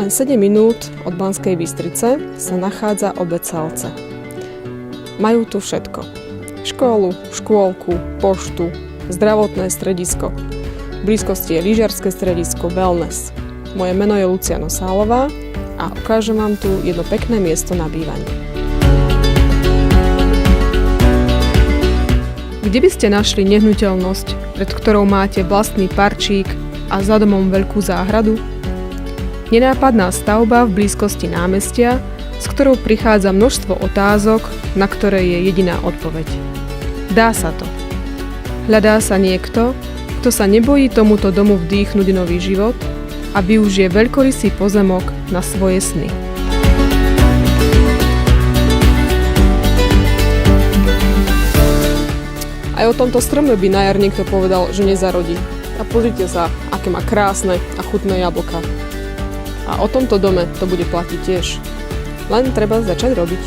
Len 7 minút od Banskej Bystrice sa nachádza obec Salce. Majú tu všetko. Školu, škôlku, poštu, zdravotné stredisko. V blízkosti je lyžiarske stredisko Wellness. Moje meno je Luciano Sálová a ukážem vám tu jedno pekné miesto na bývanie. Kde by ste našli nehnuteľnosť, pred ktorou máte vlastný parčík a za domom veľkú záhradu? Nenápadná stavba v blízkosti námestia, s ktorou prichádza množstvo otázok, na ktoré je jediná odpoveď. Dá sa to. Hľadá sa niekto, kto sa nebojí tomuto domu vdýchnuť nový život a využije veľkorysý pozemok na svoje sny. Aj o tomto strome by na jar niekto povedal, že nezarodí. A pozrite sa, aké má krásne a chutné jablká. A o tomto dome to bude platiť tiež. Len treba začať robiť.